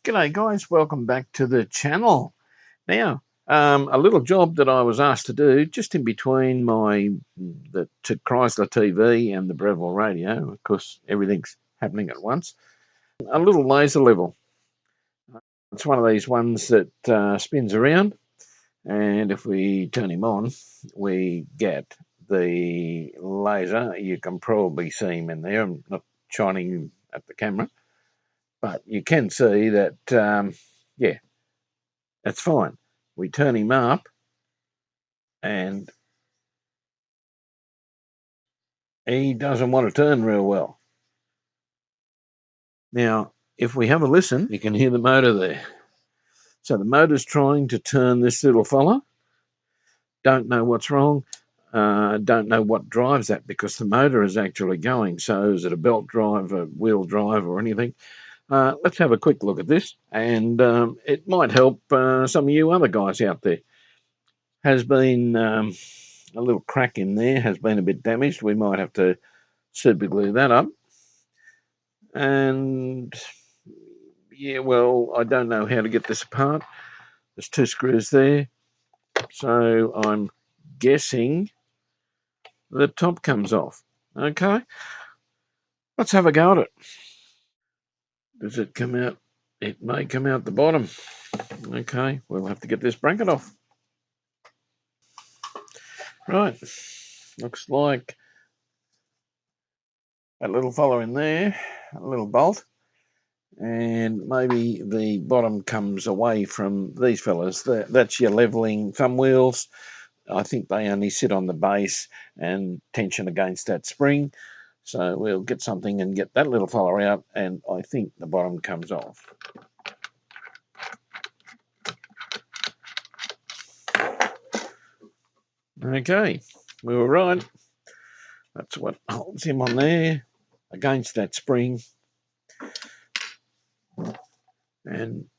G'day guys, welcome back to the channel. Now, a little job that I was asked to do just in between the Chrysler TV and the Breville radio. Of course, everything's happening at once. A little laser level. It's one of these ones that spins around, and if we turn him on, we get the laser. You can probably see him in there. I'm not shining him at the camera, but you can see that, yeah, that's fine. We turn him up and he doesn't want to turn real well. Now, if we have a listen, you can hear the motor there. So the motor's trying to turn this little fella. Don't know what's wrong. Don't know what drives that because the motor is actually going. So is it a belt drive, a wheel drive or anything? Let's have a quick look at this, and it might help some of you other guys out there. Has been a little crack in there, has been a bit damaged. We might have to super glue that up. And yeah, well, I don't know how to get this apart. There's two screws there. So I'm guessing the top comes off. Okay, let's have a go at it. Does it come out? It may come out the bottom. Okay, we'll have to get this bracket off. Right, looks like that little fella in there, a little bolt, and maybe the bottom comes away from these fellas. That's your leveling thumb wheels. I think they only sit on the base and tension against that spring. So we'll get something and get that little fella out, and I think the bottom comes off. Okay, we were right. That's what holds him on there against that spring. And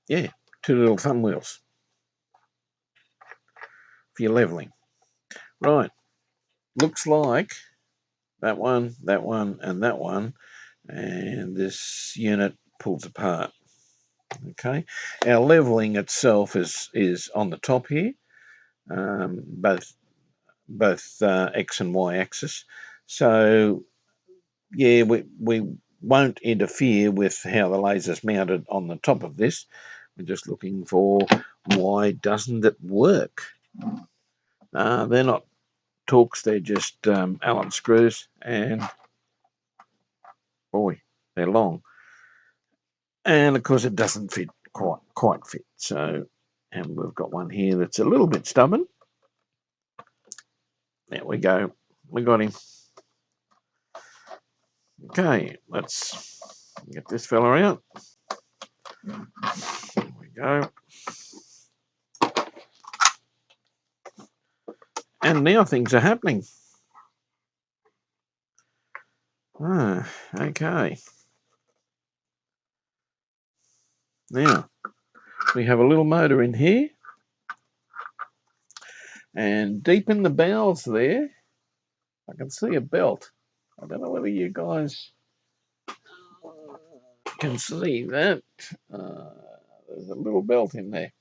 yeah, two little thumb wheels for your leveling. Right, looks like that one, and that one, and this unit pulls apart. Okay, our leveling itself is on the top here, both X and Y axis. So yeah, we won't interfere with how the laser's mounted on the top of this. We're just looking for why doesn't it work. They're not Torx, they're just Allen screws, and boy, they're long. And of course it doesn't fit quite fit. So, and we've got one here that's a little bit stubborn. There we go. We got him. Okay, let's get this fella out. There we go. And now things are happening. Okay. Now, we have a little motor in here. And deep in the bowels there, I can see a belt. I don't know whether you guys can see that. There's a little belt in there.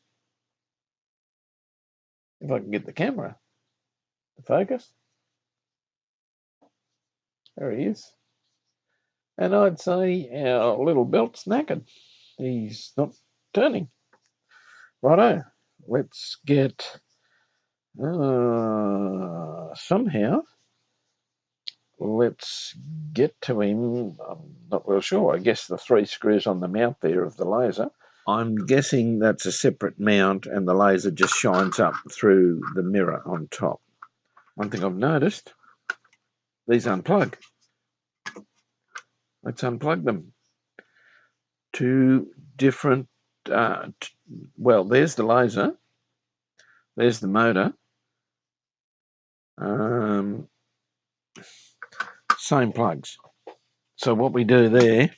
If I can get the camera to focus. There he is. And I'd say our little belt's knackered. He's not turning. Righto. Let's get somehow. Let's get to him. I'm not real sure. I guess the three screws on the mount there of the laser. I'm guessing that's a separate mount and the laser just shines up through the mirror on top. One thing I've noticed, these unplug. Let's unplug them. Two different, well, there's the laser, there's the motor. Same plugs. So what we do there,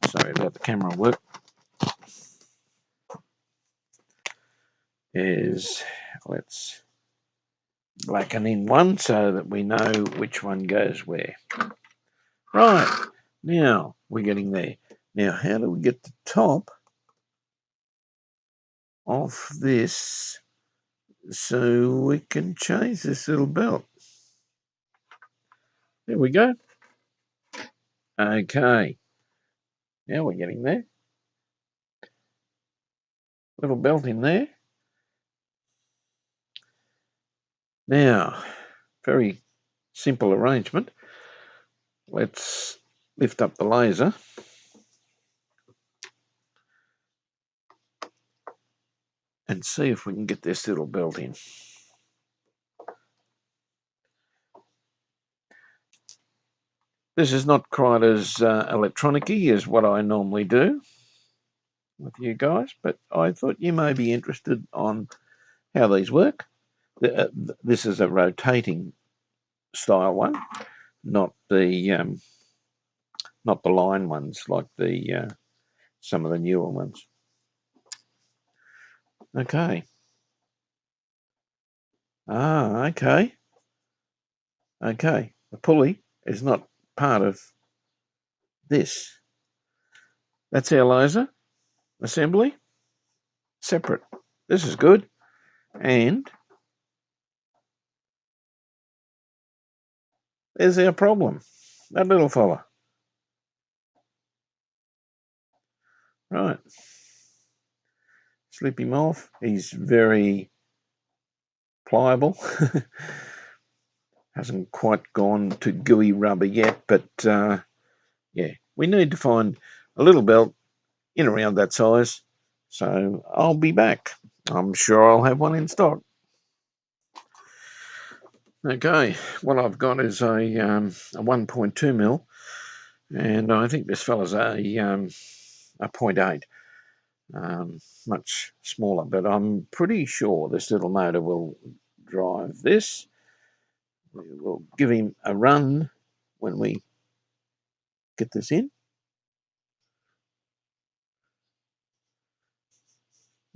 sorry about the camera work, is let's blacken in one so that we know which one goes where. Right, now we're getting there. Now, how do we get the top off this so we can change this little belt? There we go. Okay. Now we're getting there. Little belt in there. Now, very simple arrangement. Let's lift up the laser. And see if we can get this little belt in. This is not quite as electronic-y as what I normally do with you guys, but I thought you may be interested on how these work. This is a rotating style one, not the line ones like the some of the newer ones. Okay. Okay. Okay. The pulley is not part of this. That's our laser assembly. Separate. This is good. And there's our problem. That little fella. Right. Slip him off. He's very pliable. Hasn't quite gone to gooey rubber yet, but yeah, we need to find a little belt in around that size. So I'll be back. I'm sure I'll have one in stock. Okay, what I've got is a 1.2 mil, and I think this fella's a 0.8. Much smaller, but I'm pretty sure this little motor will drive this. We'll give him a run when we get this in.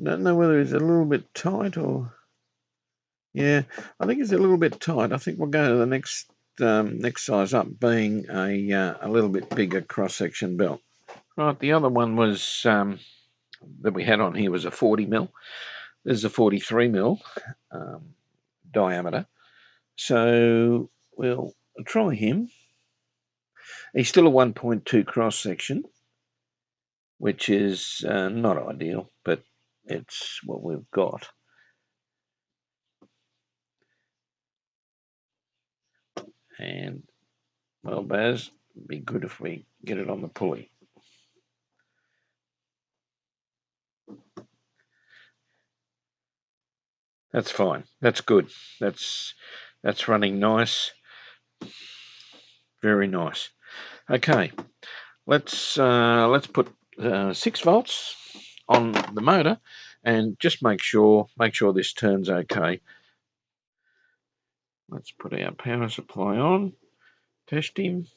Don't know whether it's a little bit tight or... Yeah, I think it's a little bit tight. I think we'll go to the next size up, being a little bit bigger cross-section belt. Right, the other one was that we had on here was a 40 mil. This is a 43 mil diameter. So we'll try him. He's still a 1.2 cross-section, which is not ideal, but it's what we've got. And, well, Baz, it'd be good if we get it on the pulley. That's fine. That's good. That's running nice. Very nice. Okay, let's put 6 volts on the motor, and just make sure this turns okay. Let's put our power supply on. Test him.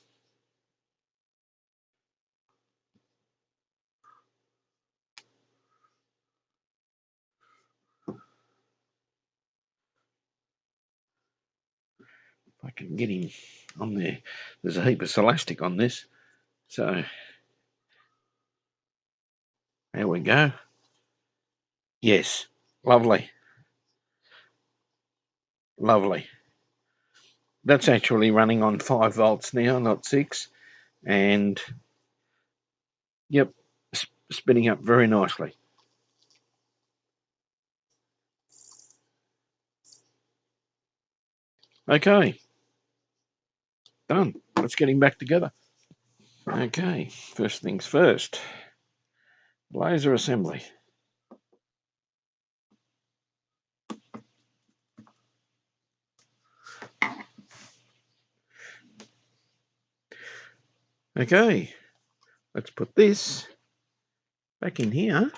If I can get him on there. There's a heap of elastic on this, so there we go. Yes, lovely. Lovely. That's actually running on 5 volts now, not 6. And, yep, spinning up very nicely. Okay. Done. Let's get him back together. Okay, first things first. Laser assembly. Okay, let's put this back in here.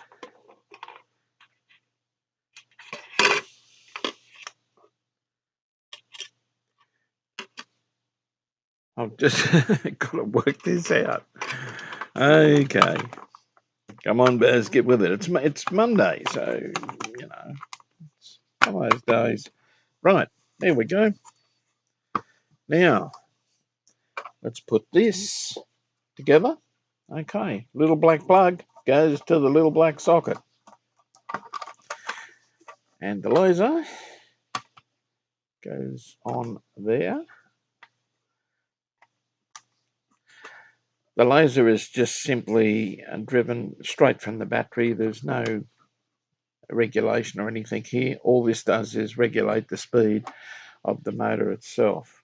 I've just got to work this out. Okay. Come on, Baz, get with it. It's Monday, so, you know, it's one of those days. Right, there we go. Now, let's put this together. Okay, little black plug goes to the little black socket. And the laser goes on there. The laser is just simply driven straight from the battery. There's no regulation or anything here. All this does is regulate the speed of the motor itself.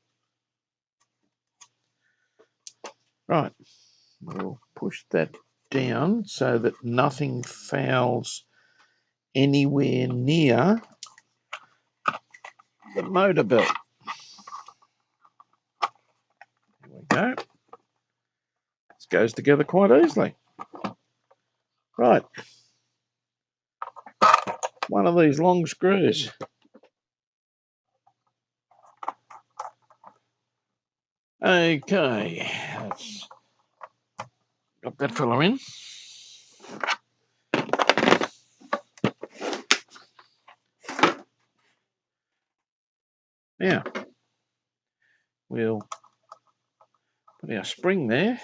Right, we'll push that down so that nothing fouls anywhere near the motor belt. There we go. This goes together quite easily. Right, one of these long screws. Okay, let's got that fella in. Now, we'll put our spring there,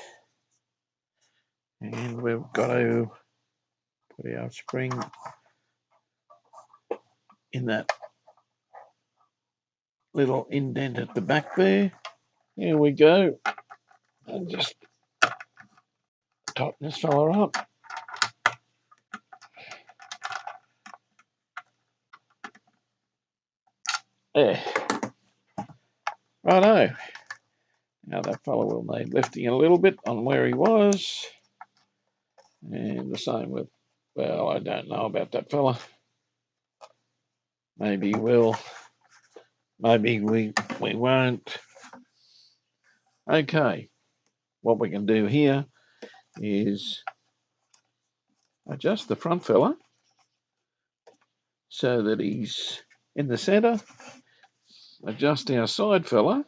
and we've got to put our spring in that little indent at the back there. Here we go. And just tighten this fella up. There. Righto. Now that fella will need lifting a little bit on where he was. And the same with, well, I don't know about that fella. Maybe we'll, maybe we won't. Okay. What we can do here is adjust the front fella so that he's in the center. Adjust our side fella.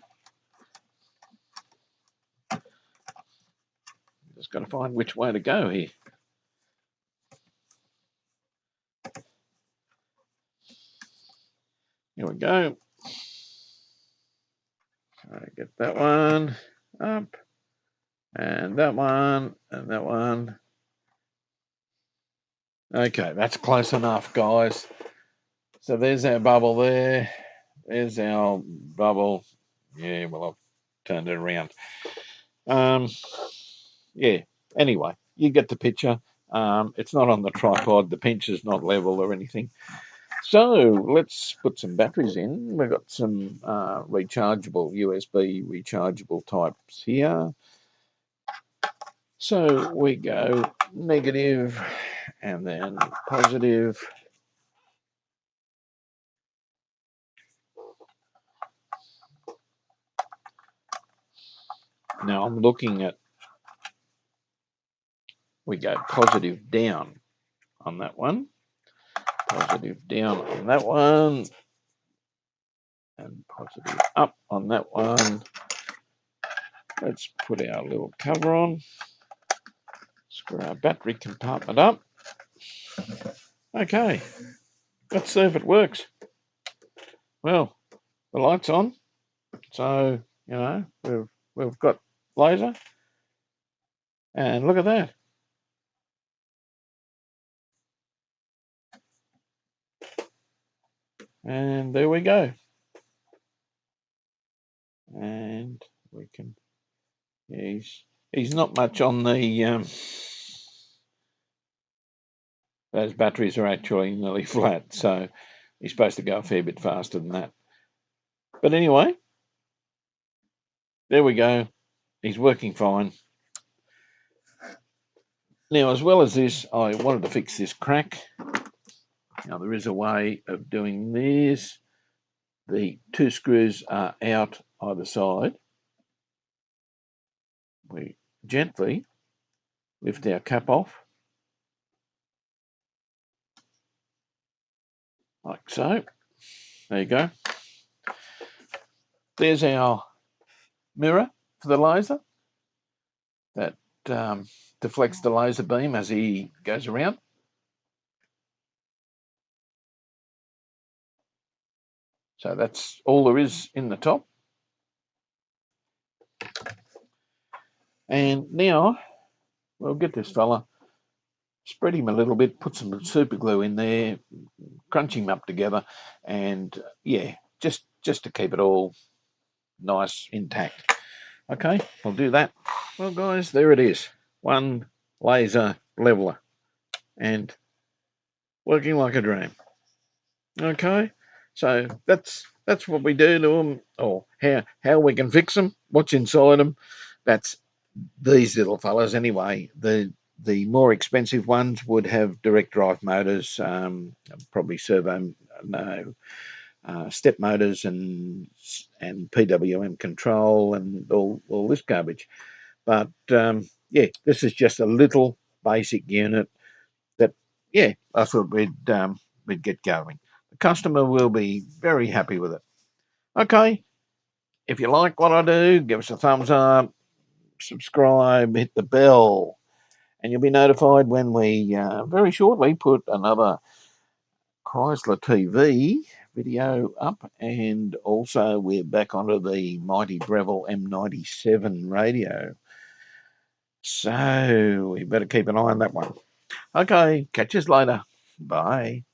Just got to find which way to go here. Here we go. Get that one up, and that one, and that one. Okay, that's close enough, guys. So there's our bubble there. There's our bubble. Yeah, well, I've turned it around. Yeah, anyway, you get the picture. It's not on the tripod. The pinch is not level or anything. So let's put some batteries in. We've got some rechargeable, USB rechargeable types here. So we go negative and then positive. Now I'm looking at, we go positive down on that one, positive down on that one, and positive up on that one. Let's put our little cover on, screw our battery compartment up. Okay, let's see if it works. Well, the light's on, so you know we've got laser, and look at that. And there we go. And we can, he's not much on the, those batteries are actually nearly flat, so he's supposed to go a fair bit faster than that. But anyway, there we go. He's working fine. Now, as well as this, I wanted to fix this crack. Now, there is a way of doing this. The two screws are out either side. We gently lift our cap off, like so. There you go. There's our mirror for the laser that deflects the laser beam as he goes around. So that's all there is in the top. And now We'll get this fella, spread him a little bit, put some super glue in there, crunch him up together, and yeah, just to keep it all nice intact. Okay, I'll do that. Well, guys, there it is. One laser leveler and working like a dream. Okay, so that's what we do to them, or how we can fix them. What's inside them? That's these little fellas anyway. The more expensive ones would have direct drive motors, probably servo, no, step motors and PWM control and all this garbage. But yeah, this is just a little basic unit that yeah I thought we'd get going. The customer will be very happy with it. Okay, if you like what I do, give us a thumbs up, subscribe, hit the bell, and you'll be notified when we very shortly put another Chrysler TV video up, and also we're back onto the mighty Breville M97 radio. So we better keep an eye on that one. Okay, catch us later. Bye.